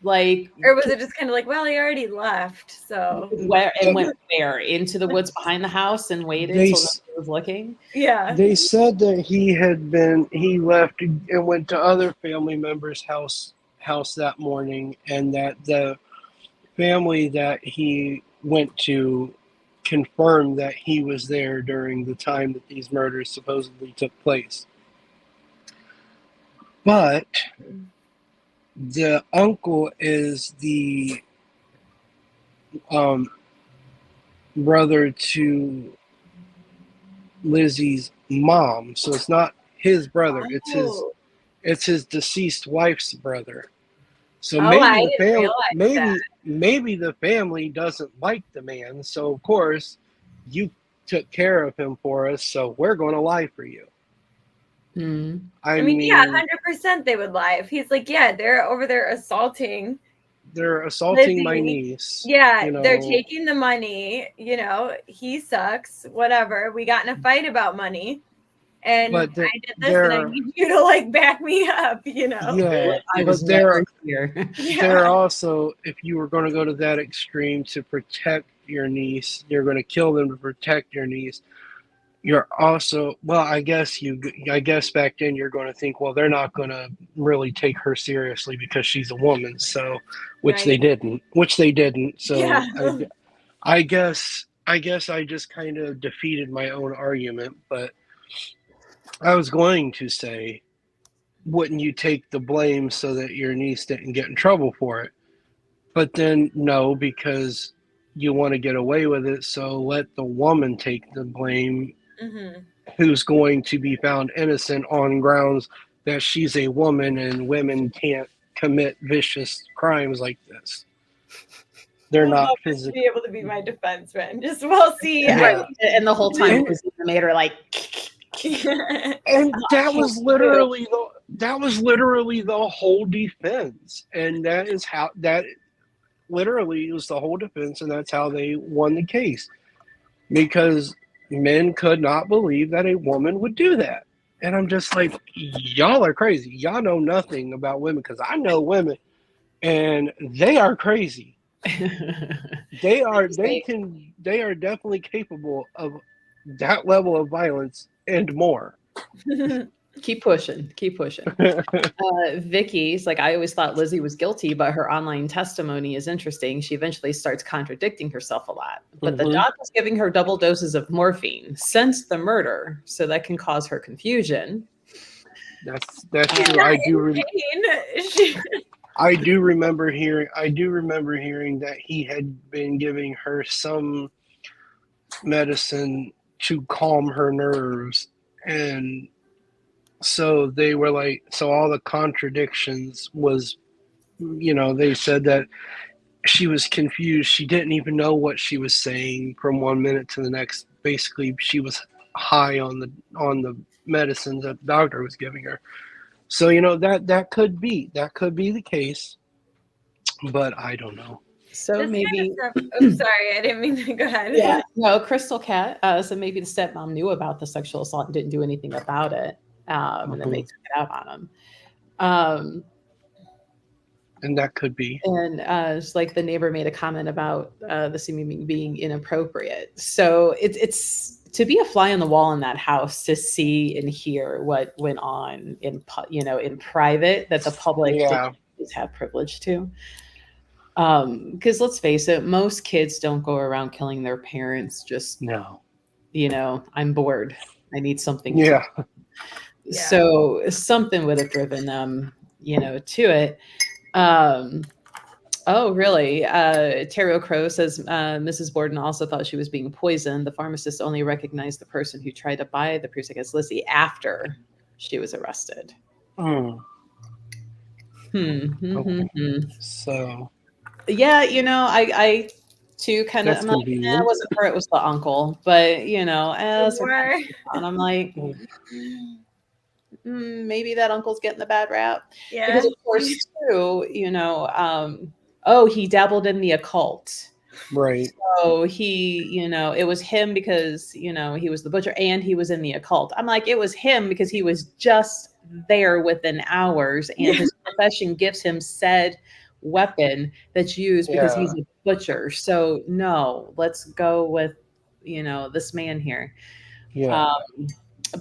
like, Or was it just kind of like, well, he already left, so where and went where into the woods behind the house and waited They till s- nobody was looking. They said that he left and went to other family members' house that morning, and that the family that he went to confirmed that he was there during the time that these murders supposedly took place. But the uncle is the brother to Lizzie's mom, so it's not his brother. Oh. It's his deceased wife's brother. So Oh, I maybe the didn't family realize that. maybe the family doesn't like the man. So of course you took care of him for us, so we're going to lie for you. I mean, yeah, 100% they would lie. If he's like, yeah, they're over there assaulting assaulting my Lizzie. niece. Yeah, you know, they're taking the money. You know, he sucks. Whatever. We got in a fight about money, and but I did this, and I need you to like back me up. You know. Yeah, I was but they're here. they're also, if you were going to go to that extreme to protect your niece, you're going to kill them to protect your niece. You're also, well, I guess back then you're going to think, well, they're not going to really take her seriously because she's a woman, so which they didn't. So Yeah. I guess I just kind of defeated my own argument, but I was going to say, wouldn't you take the blame so that your niece didn't get in trouble for it? But then no, because you want to get away with it, so let the woman take the blame, who's going to be found innocent on grounds that she's a woman and women can't commit vicious crimes like this. They're not physically be able to be my defense friend. Just we'll see. Yeah. And the whole time Lizzie made her like and that was literally the whole defense, and that literally was the whole defense, and that's how they won the case, because men could not believe that a woman would do that. And I'm just like, y'all are crazy. Y'all know nothing about women, because I know women, and they are crazy. They are definitely capable of that level of violence and more. Keep pushing. Vicky's like, I always thought Lizzie was guilty, but her online testimony is interesting. She eventually starts contradicting herself a lot. But the doc is giving her double doses of morphine since the murder, so that can cause her confusion. That's true. I do remember hearing that he had been giving her some medicine to calm her nerves, and so they were like, so all the contradictions was, they said that she was confused. She didn't even know what she was saying from one minute to the next. Basically, she was high on the medicines that the doctor was giving her. So that could be the case, but I don't know. So maybe. I'm sorry, I didn't mean to go ahead. Yeah, no, Crystal Cat. So maybe the stepmom knew about the sexual assault and didn't do anything about it, and then they took it out on him. And that could be. And it's like the neighbor made a comment about the seeming being inappropriate. So it's to be a fly on the wall in that house, to see and hear what went on in private that the public didn't have privilege to. Because let's face it, most kids don't go around killing their parents. Just no. I'm bored. I need something. Yeah. So something would have driven them, to it. Oh, really? Terrio Crow says Mrs. Borden also thought she was being poisoned. The pharmacist only recognized the person who tried to buy the Prozac as Lizzie after she was arrested. So yeah, to kind of, That's I'm like, it convenient. wasn't her, it was the uncle. But, The so more, and I'm like, maybe that uncle's getting the bad rap. yeah. Because, of course, too, oh, he dabbled in the occult. Right. So he, it was him because, he was the butcher and he was in the occult. I'm like, it was him because he was just there within hours and his profession gives him said weapon that's used because Yeah. he's a butcher. So no, let's go with, this man here. Yeah. Um,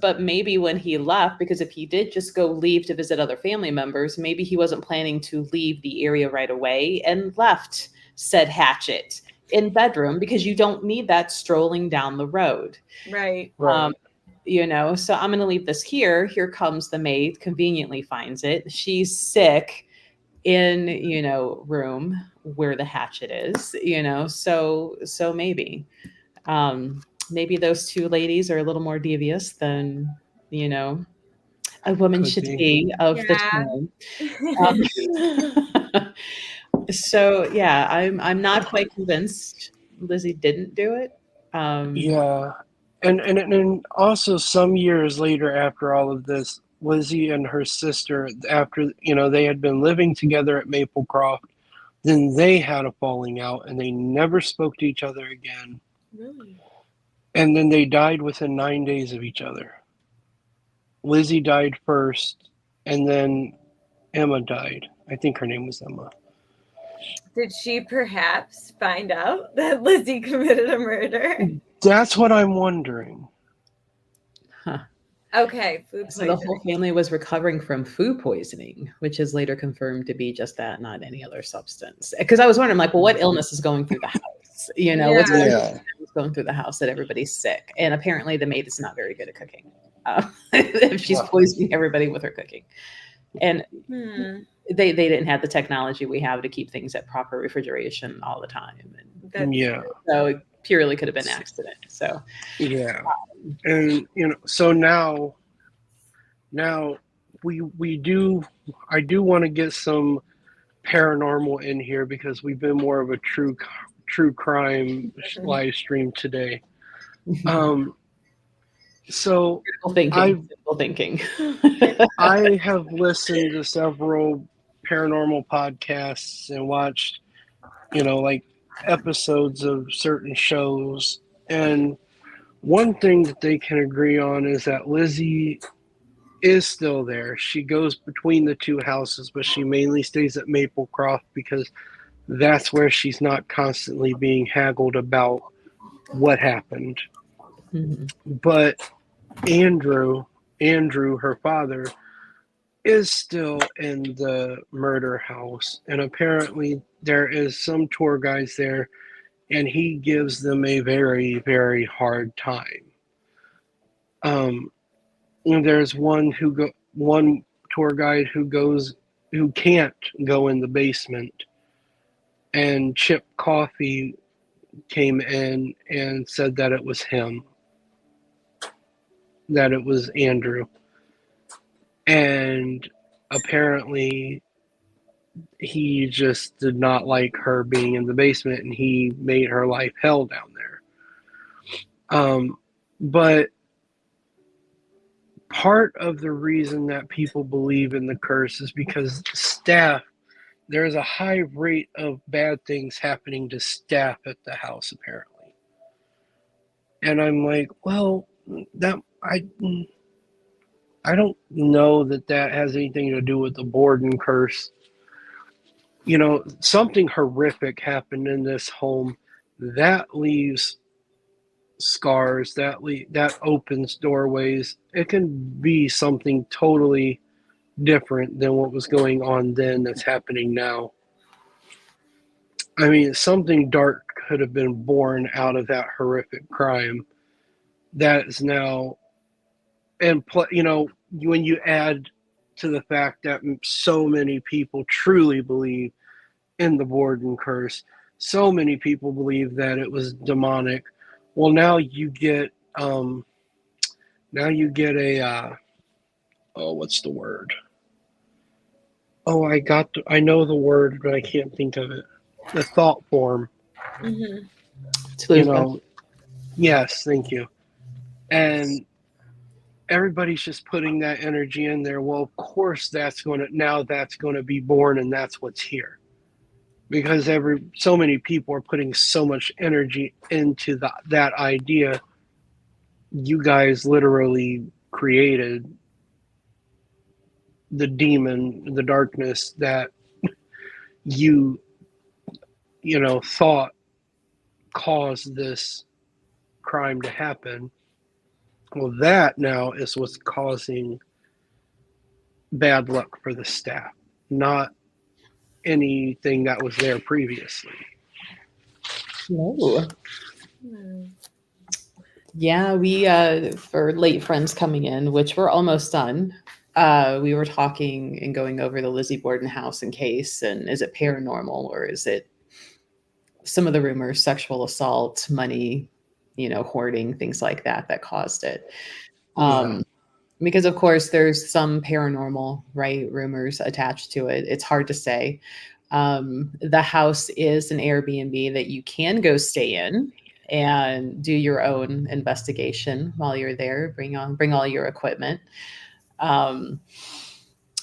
but maybe when he left, because if he did just go leave to visit other family members, maybe he wasn't planning to leave the area right away and left said hatchet in bedroom because you don't need that strolling down the road. Right. Right. So I'm going to leave this here. Here comes the maid, conveniently finds it. She's sick in, room where the hatchet is, so maybe those two ladies are a little more devious than, you know, a woman Could should be. be of the Yeah. time. So yeah, I'm not quite convinced Lizzie didn't do it. Yeah. And also some years later after all of this, Lizzie and her sister, after they had been living together at Maplecroft, then they had a falling out and they never spoke to each other again. Really? And then they died within 9 days of each other. Lizzie died first, and then Emma died. I think her name was Emma. Did she perhaps find out that Lizzie committed a murder? That's what I'm wondering. Huh. Okay, food So the whole poisoning. family was recovering from food poisoning, which is later confirmed to be just that, not any other substance. Because I was wondering, like, well, what illness is going through the house? What's Yeah. going through the house that everybody's sick? And apparently, the maid is not very good at cooking. If she's poisoning everybody with her cooking, and they didn't have the technology we have to keep things at proper refrigeration all the time, and Yeah. so it purely could have been accident. So Yeah. And so now we do I do want to get some paranormal in here because we've been more of a true crime live stream today. So critical thinking. I have listened to several paranormal podcasts and watched, like episodes of certain shows. And one thing that they can agree on is that Lizzie is still there. She goes between the two houses, but she mainly stays at Maplecroft because that's where she's not constantly being haggled about what happened. But Andrew, her father, is still in the murder house, and apparently there is some tour guides there, and he gives them a very, very hard time. And there's one tour guide who can't go in the basement, and Chip Coffee came in and said that it was him, that it was Andrew. And apparently he just did not like her being in the basement and he made her life hell down there. But part of the reason that people believe in the curse is because there's a high rate of bad things happening to staff at the house, apparently. And I'm like, well, I don't know that has anything to do with the Borden curse. Something horrific happened in this home that leaves scars, that opens doorways. It can be something totally different than what was going on then that's happening now. I mean, something dark could have been born out of that horrific crime that is now, and when you add to the fact that so many people truly believe in the Borden curse, so many people believe that it was demonic. Well, now you get a what's the word? Oh, I know the word, but I can't think of it. The thought form Mm-hmm. It's You Elizabeth. know, yes, thank you. And everybody's just putting that energy in there. Well, of course, that's going to be born, and that's what's here. Because so many people are putting so much energy into that idea. You guys literally created the demon, the darkness that you thought caused this crime to happen. Well, that now is what's causing bad luck for the staff, not anything that was there previously. No. Yeah, we for late friends coming in, which we're almost done. We were talking and going over the Lizzie Borden house in case, and is it paranormal or is it some of the rumors, sexual assault, money, hoarding, things like that caused it. Yeah. Because of course there's some paranormal, right, rumors attached to it. It's hard to say. The house is an Airbnb that you can go stay in and do your own investigation while you're there. Bring all your equipment. Um,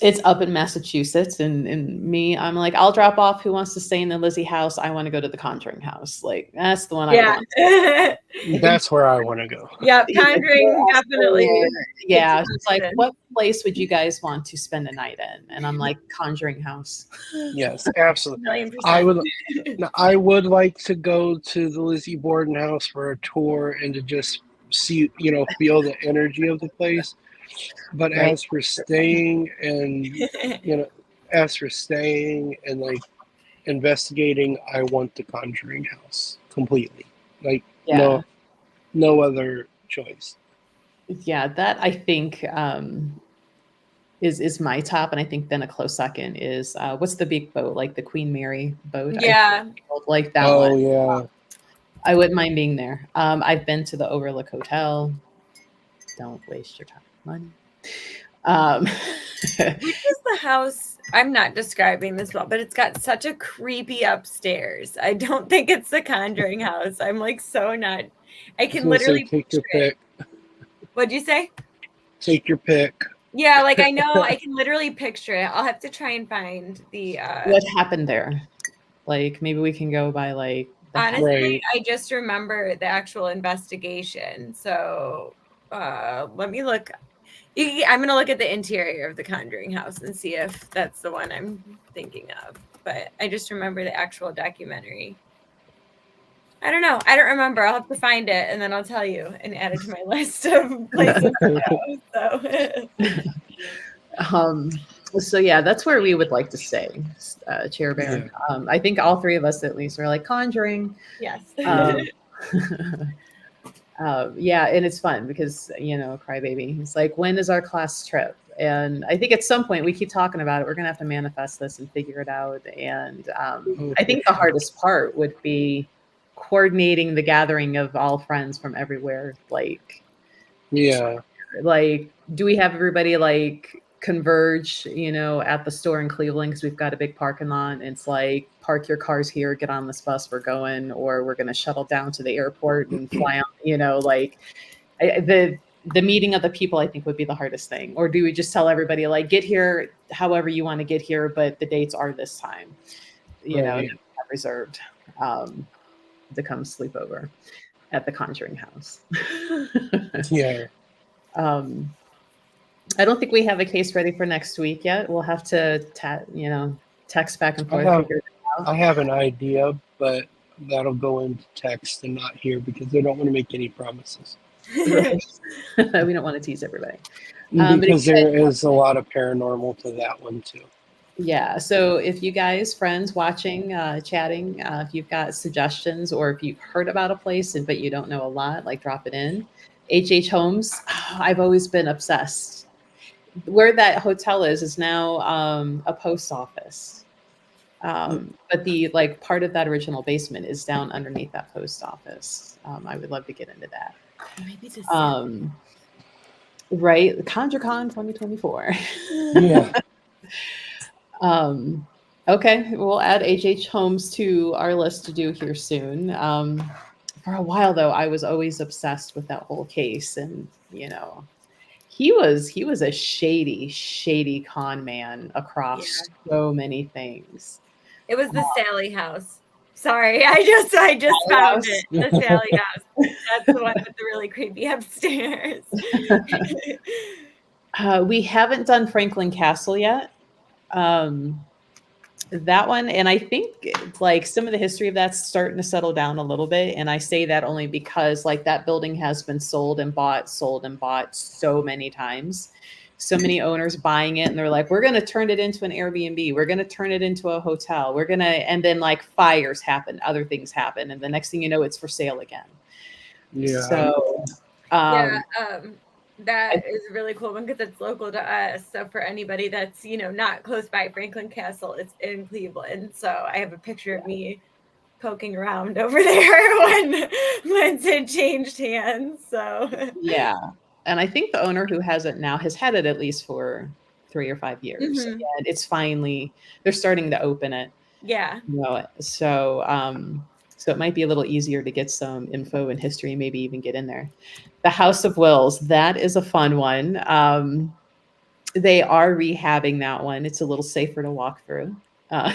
it's up in Massachusetts, and me, I'm like, I'll drop off who wants to stay in the Lizzie house. I want to go to the Conjuring house. Like, that's the one I would want. Yeah. That's where I want to go. Yeah, Conjuring definitely. Yeah, she's like, what place would you guys want to spend the night in? And I'm like, Conjuring house. Yes, absolutely. 1,000,000%. I would like to go to the Lizzie Borden house for a tour and to just see, feel the energy of the place. But Right. as for staying and like investigating, I want the Conjuring house completely. Like Yeah. no other choice. Yeah, that I think is my top, and I think then a close second is what's the big boat, like the Queen Mary boat? Yeah. I like that Oh one. yeah. I wouldn't mind being there. I've been to the Overlook Hotel. Don't waste your time, money. Which is the house? I'm not describing this well, but it's got such a creepy upstairs. I don't think it's the Conjuring house. I'm like so not. I can literally Take your picture it. pick. What'd you say? Take your pick. Yeah, like I know I can literally picture it. I'll have to try and find the what happened there? Like maybe we can go by like the honestly, Right. I just remember the actual investigation. So let me look. I'm going to look at the interior of the Conjuring house and see if that's the one I'm thinking of. But I just remember the actual documentary. I don't know. I don't remember. I'll have to find it and then I'll tell you and add it to my list of places to go. So yeah, that's where we would like to stay, Chair Bear. Yeah. I think all three of us at least are like Conjuring. Yes. Yeah, and it's fun because Crybaby. It's like, when is our class trip? And I think at some point we keep talking about it. We're gonna have to manifest this and figure it out. And I think the hardest part would be coordinating the gathering of all friends from everywhere. Like, Yeah. like, do we have everybody like converge, at the store in Cleveland because we've got a big parking lot? And it's like, park your cars here, get on this bus, we're going, or we're going to shuttle down to the airport and fly on. Like the meeting of the people, I think, would be the hardest thing. Or do we just tell everybody like, get here however you want to get here, but the dates are this time, Right. have reserved to come sleep over at the Conjuring house. Yeah. I don't think we have a case ready for next week yet. We'll have to, text back and forth. I have an idea, but that'll go into text and not here because they don't want to make any promises. We don't want to tease everybody. Because there is a lot of paranormal to that one too. Yeah. So if you guys, friends watching, chatting, if you've got suggestions or if you've heard about a place but you don't know a lot, like drop it in. HH Homes, I've always been obsessed. Where that hotel is now a post office. But the part of that original basement is down underneath that post office. I would love to get into that. Maybe this right, ConjureCon 2024. Yeah. Okay, we'll add H.H. Holmes to our list to do here soon. For a while though, I was always obsessed with that whole case, and he was a shady con man Yeah. across so many things. It was the Sally house. Sorry, I just found House. it. The Sally house. That's the one with the really creepy upstairs. We haven't done Franklin Castle yet. Um, that one, and I think like some of the history of that's starting to settle down a little bit. And I say that only because like that building has been sold and bought so many times. So many owners buying it, and they're like, we're going to turn it into an Airbnb. We're going to turn it into a hotel. And then like fires happen, other things happen. And the next thing you know, it's for sale again. Yeah. So, Yeah, um, that is a really cool one because it's local to us. So for anybody that's not close by Franklin Castle, it's in Cleveland. So I have a picture of me poking around over there when it changed hands. So yeah. And I think the owner who has it now has had it at least for 3 or 5 years. Mhm. And it's finally, they're starting to open it. Yeah. So it might be a little easier to get some info and history, maybe even get in there. The House of Wills, that is a fun one. They are rehabbing that one. It's a little safer to walk through. Uh,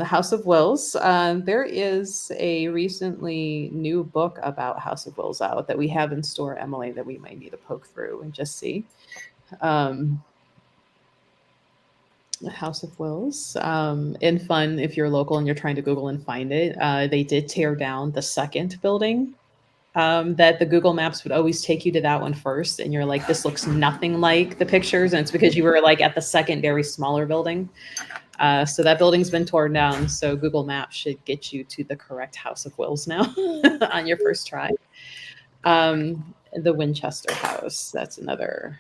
House of Wills. There is a recently new book about House of Wills out that we have in store, Emily, that we might need to poke through and just see. Um, House of Wills. And fun if you're local and you're trying to Google and find it. They did tear down the second building. That the Google Maps would always take you to that one first, and you're like, this looks nothing like the pictures, and it's because you were like at the secondary smaller building. So that building's been torn down. So Google Maps should get you to the correct House of Wills now on your first try. The Winchester House. That's another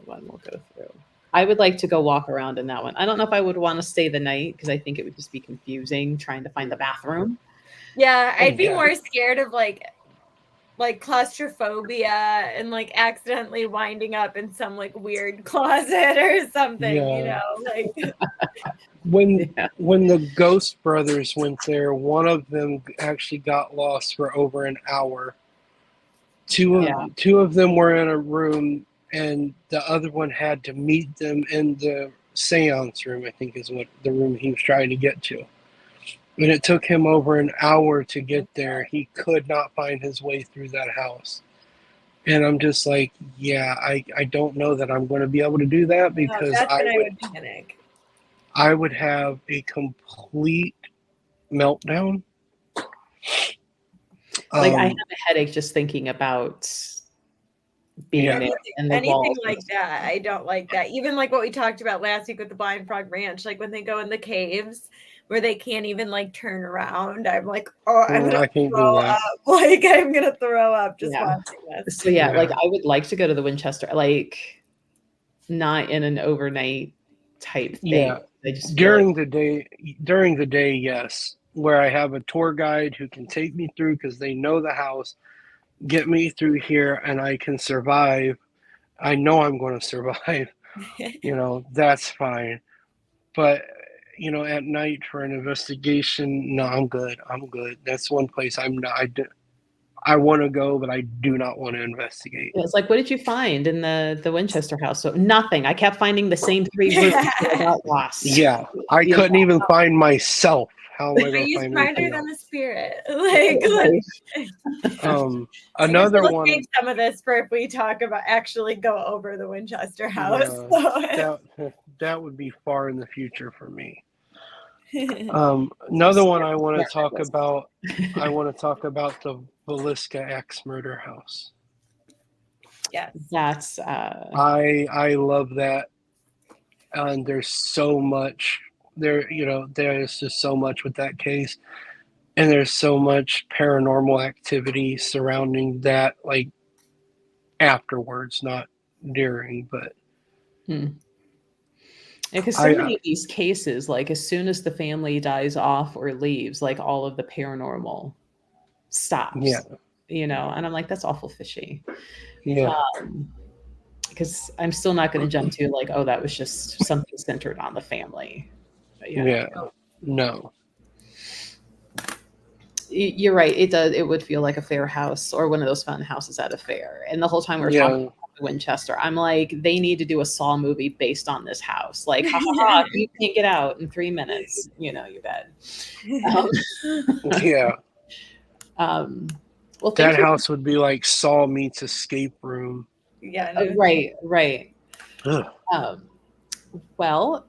one we'll go through. I would like to go walk around in that one. I don't know if I would want to stay the night because I think it would just be confusing trying to find the bathroom. Yeah, I'd be yeah. more scared of like claustrophobia and like accidentally winding up in some like weird closet or something, Yeah. like When Yeah. when the Ghost brothers went there, one of them actually got lost for over an hour. Two of them were in a room, and the other one had to meet them in the seance room, I think is what the room he was trying to get to. And it took him over an hour to get there. He could not find his way through that house. And I'm just like, yeah, I don't know that I'm going to be able to do that because that's when I would panic. I would have a complete meltdown. Like I have a headache just thinking about being Yeah. there and the Anything walls. like that, I don't like that. Even like what we talked about last week with the Blind Frog Ranch, like when they go in the caves where they can't even like turn around, I'm like, oh, I'm gonna I can't throw do that. up. Like I'm gonna throw up just Yeah. watching this. So yeah, like I would like to go to the Winchester, like not in an overnight type thing. Yeah. I just During the day, yes, where I have a tour guide who can take me through because they know the house, get me through here, and I can survive. I know I'm going to survive. That's fine. But at night for an investigation, no, I'm good. I'm good. That's one place I'm not. I want to go, but I do not want to investigate. it's like, what did you find in the Winchester house? So nothing. I kept finding the same 3 rooms. I got lost. Yeah, I couldn't even find myself. How am I Are going to you find smarter anything than else? the spirit? Another we'll one. save some of this for if we talk about actually go over the Winchester house. That would be far in the future for me. Another one I want to talk about. I want to talk about the Velisca X murder house. Yes, That's I love that, and there's so much there. There's just so much with that case, and there's so much paranormal activity surrounding that, like afterwards, not during, but. because so many of these cases, like as soon as the family dies off or leaves, like all of the paranormal stops. Yeah. And I'm like, that's awful fishy. Yeah. Because because I'm still not going to jump to like, oh, that was just something centered on the family. But Yeah. No. You're right. It does. It would feel like a fair house or one of those fun houses at a fair. And the whole time we're talking about Winchester, I'm like, they need to do a Saw movie based on this house. Like, ha ha ha, you can't get out in 3 minutes. You know, you're dead. Yeah. Well, That house would be like Saw meets Escape Room. Yeah. No. Right. Well,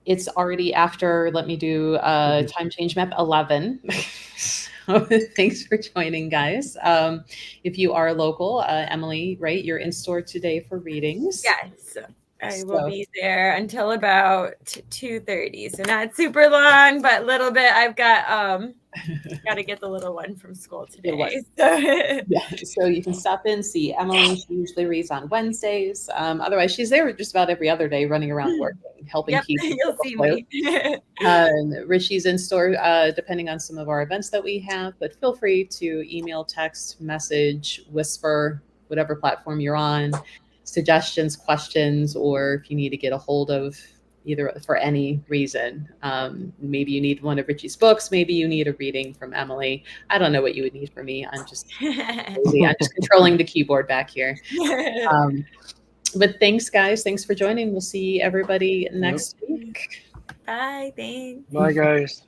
it's already after, let me do time change map 11. So thanks for joining, guys. If you are local, Emily, right, you're in store today for readings. Yes. I will be there until about 2:30. So not super long, but a little bit. I've got to get the little one from school today. So you can stop in, see Emily. She usually reads on Wednesdays. Otherwise, she's there just about every other day, running around working, helping keep. You'll see me. Richie's in store, depending on some of our events that we have. But feel free to email, text, message, whisper, whatever platform you're on. Suggestions, questions, or if you need to get a hold of either for any reason. Maybe you need one of Richie's books. Maybe you need a reading from Emily. I don't know what you would need from me. I'm just crazy. I'm just controlling the keyboard back here. But thanks, guys. Thanks for joining. We'll see everybody next week. Bye. Thanks. Bye, guys.